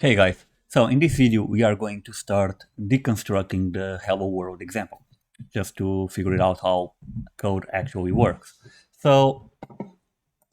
Hey guys, so in this video we are going to start deconstructing the Hello World example, just to figure it out how code actually works. So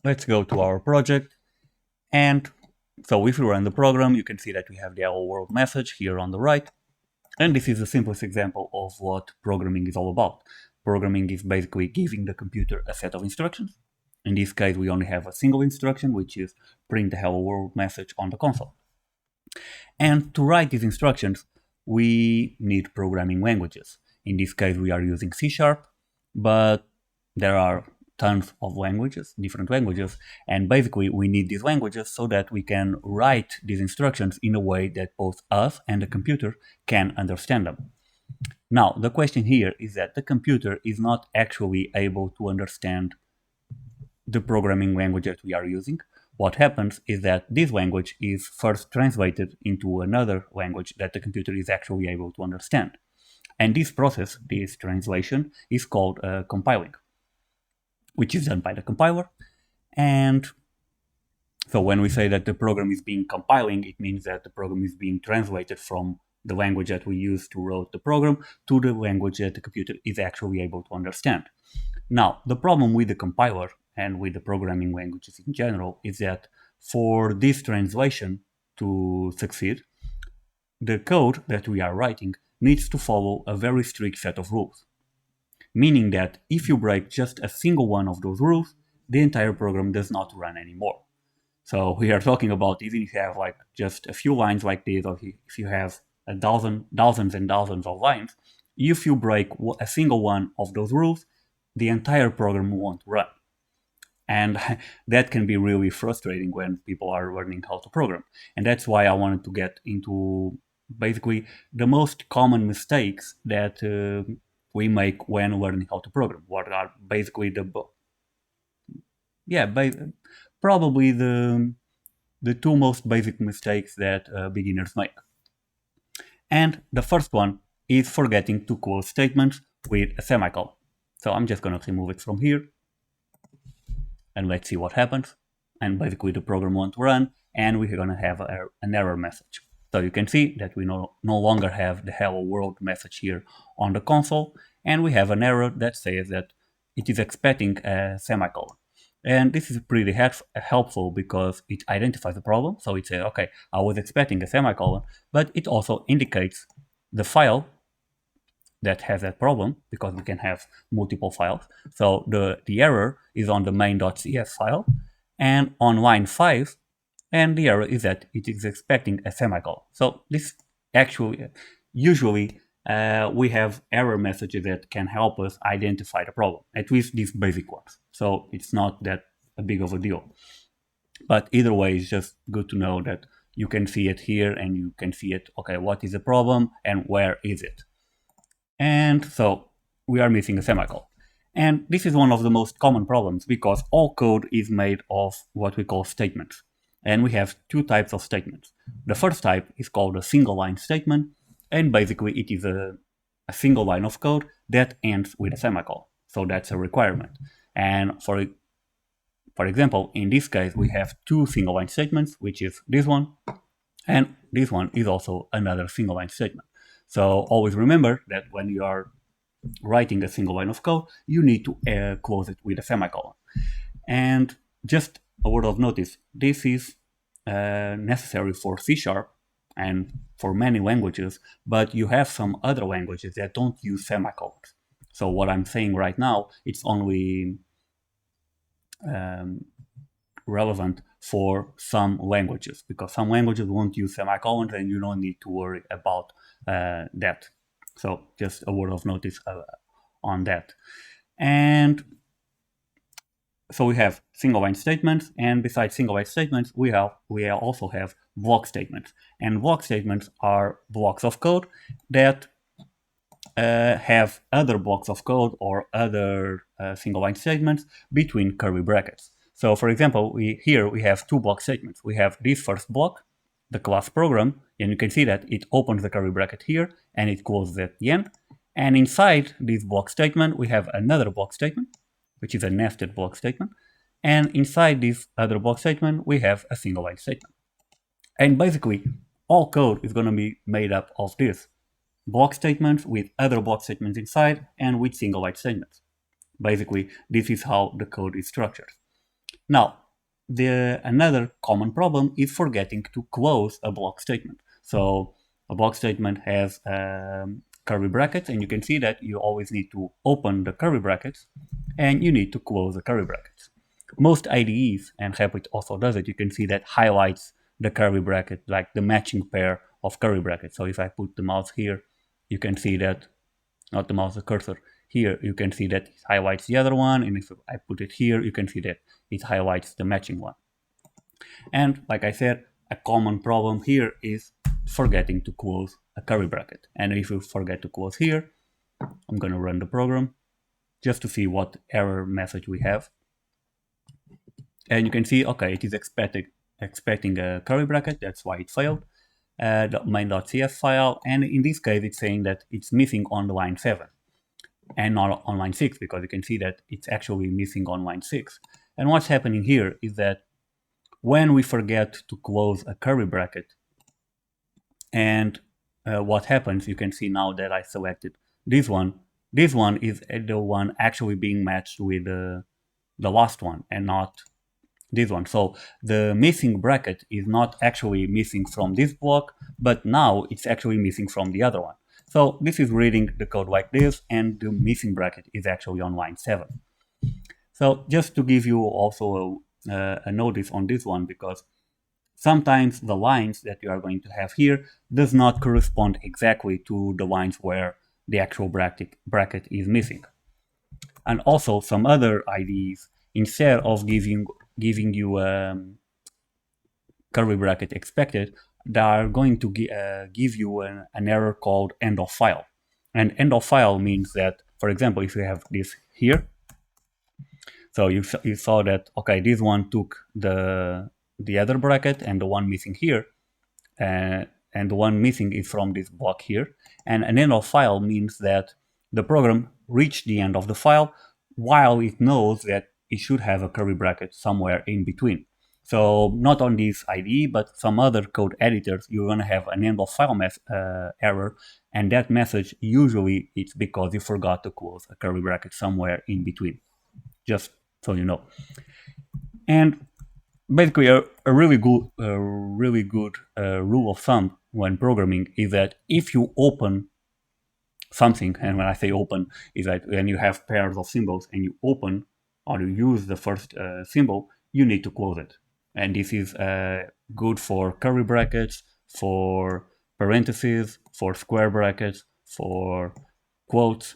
let's go to our project, and so if we run the program, you can see that we have the Hello World message here on the right, and this is the simplest example of what programming is all about. Programming is basically giving the computer a set of instructions. In this case, we only have a single instruction, which is print the Hello World message on the console. And to write these instructions, we need programming languages. In this case, we are using C#, but there are tons of languages, different languages, and basically we need these languages so that we can write these instructions in a way that both us and the computer can understand them. Now, the question here is that the computer is not actually able to understand the programming language that we are using. What happens is that this language is first translated into another language that the computer is actually able to understand. And this process, this translation, is called compiling, which is done by the compiler. And so when we say that the program is being compiling, it means that the program is being translated from the language that we use to write the program to the language that the computer is actually able to understand. Now, the problem with the compiler and with the programming languages in general is that for this translation to succeed, the code that we are writing needs to follow a very strict set of rules. Meaning that if you break just a single one of those rules, the entire program does not run anymore. So we are talking about even if you have like just a few lines like this, or if you have thousands and thousands of lines, if you break a single one of those rules, the entire program won't run. And that can be really frustrating when people are learning how to program. And that's why I wanted to get into basically the most common mistakes that we make when learning how to program. What are basically probably the two most basic mistakes that beginners make. And the first one is forgetting to close statements with a semicolon. So I'm just going to remove it from here. And let's see what happens. And basically the program won't run, and we're going to have an error message. So you can see that we no longer have the Hello World message here on the console, and we have an error that says that it is expecting a semicolon. And this is pretty helpful because it identifies the problem. So it says, okay, I was expecting a semicolon, but it also indicates the file that has that problem, because we can have multiple files. So the error is on the main.cs file and on line 5, and the error is that it is expecting a semicolon. So this actually, usually we have error messages that can help us identify the problem, at least these basic ones. So it's not that big of a deal. But either way, it's just good to know that you can see it here and you can see it, okay, what is the problem and where is it? And so we are missing a semicolon. And this is one of the most common problems because all code is made of what we call statements. And we have two types of statements. The first type is called a single line statement. And basically it is a single line of code that ends with a semicolon. So that's a requirement. And for example, in this case, we have two single line statements, which is this one. And this one is also another single line statement. So always remember that when you are writing a single line of code, you need to close it with a semicolon. And just a word of notice, this is necessary for C# and for many languages, but you have some other languages that don't use semicolons. So what I'm saying right now, it's only relevant for some languages, because some languages won't use semicolons and you don't need to worry about that. So just a word of notice on that. And so we have single line statements, and besides single line statements, we also have block statements. And block statements are blocks of code that have other blocks of code or other single line statements between curly brackets. So for example, here we have two block statements. We have this first block, the class program, and you can see that it opens the curly bracket here and it closes at the end. And inside this block statement, we have another block statement, which is a nested block statement. And inside this other block statement, we have a single line statement. And basically, all code is going to be made up of this block statements with other block statements inside and with single line statements. Basically, this is how the code is structured. Now, another common problem is forgetting to close a block statement. So a block statement has curly brackets, and you can see that you always need to open the curly brackets and you need to close the curly brackets. Most IDEs, and Repl.it also does it, you can see that highlights the curly bracket, like the matching pair of curly brackets. So if I put the mouse here, you can see that, not the mouse, the cursor, here you can see that it highlights the other one, and if I put it here, you can see that it highlights the matching one. And like I said, a common problem here is forgetting to close a curly bracket. And if you forget to close here, I'm going to run the program just to see what error message we have. And you can see, okay, it is expecting a curly bracket, that's why it failed. The main.cs file, and in this case it's saying that it's missing on line 7 and not on line 6, because you can see that it's actually missing on line 6. And what's happening here is that when we forget to close a curly bracket, and what happens, you can see now that I selected this one is the one actually being matched with the last one and not this one. So the missing bracket is not actually missing from this block, but now it's actually missing from the other one. So this is reading the code like this, and the missing bracket is actually on line 7. So just to give you also a notice on this one, because sometimes the lines that you are going to have here does not correspond exactly to the lines where the actual bracket is missing. And also some other IDEs, instead of giving you curly bracket expected, they are going to give you an error called end of file. And end of file means that, for example, if you have this here, so you saw that, okay, this one took the other bracket and the one missing here, and the one missing is from this block here. And an end of file means that the program reached the end of the file while it knows that it should have a curly bracket somewhere in between. So not on this IDE, but some other code editors, you're going to have an end of file error, and that message usually it's because you forgot to close a curly bracket somewhere in between, just so you know. And basically a really good rule of thumb when programming is that if you open something, and when I say open, is that when you have pairs of symbols and you open or you use the first symbol, you need to close it. And this is good for curly brackets, for parentheses, for square brackets, for quotes.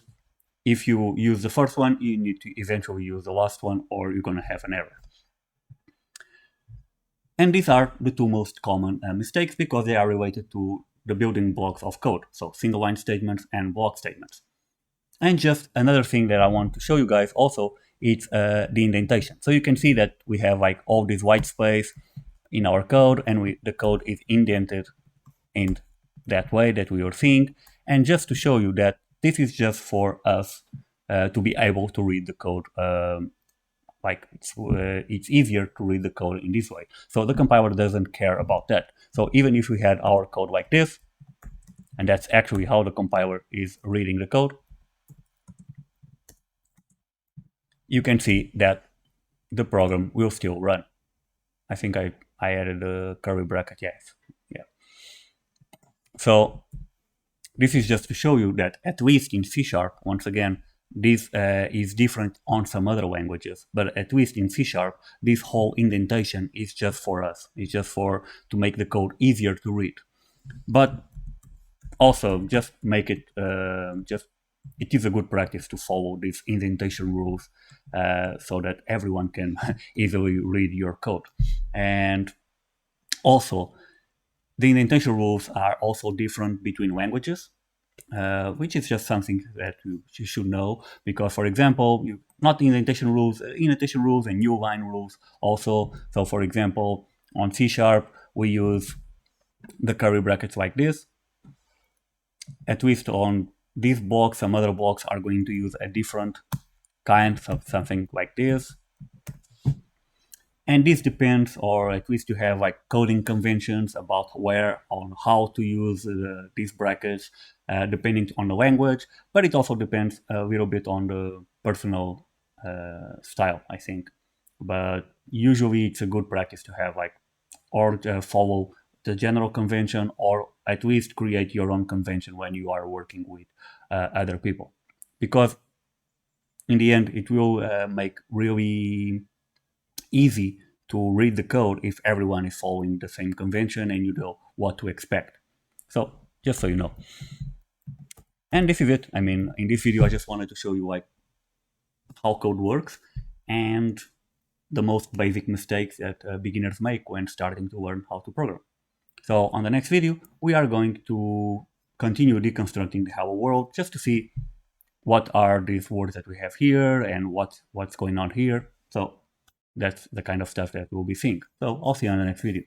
If you use the first one, you need to eventually use the last one, or you're going to have an error. And these are the two most common mistakes, because they are related to the building blocks of code, so single line statements and block statements. And just another thing that I want to show you guys also, it's the indentation. So you can see that we have like all this white space in our code, and the code is indented in that way that we are seeing. And just to show you that this is just for us to be able to read the code, like it's easier to read the code in this way. So the compiler doesn't care about that. So even if we had our code like this, and that's actually how the compiler is reading the code, you can see that the program will still run. I think I added a curly bracket, yes. Yeah. So this is just to show you that at least in C#, once again, this is different on some other languages, but at least in C#, this whole indentation is just for us. It's just to make the code easier to read. But also, just make it, it is a good practice to follow these indentation rules so that everyone can easily read your code. And also, the indentation rules are also different between languages, which is just something that you should know, because, for example, not indentation rules and new line rules also. So, for example, on C# we use the curly brackets like this. At least on this block, some other blocks are going to use a different kind of something like this. And this depends, or at least you have like coding conventions about where on how to use these brackets, depending on the language. But it also depends a little bit on the personal style, I think. But usually, it's a good practice to have like or follow the general convention, or at least create your own convention when you are working with other people, because in the end, it will make really easy to read the code if everyone is following the same convention and you know what to expect. So just so you know. And this is it. I mean, in this video, I just wanted to show you like how code works and the most basic mistakes that beginners make when starting to learn how to program. So on the next video, we are going to continue deconstructing the Hello World just to see what are these words that we have here and what's going on here. So that's the kind of stuff that we'll be seeing. So I'll see you on the next video.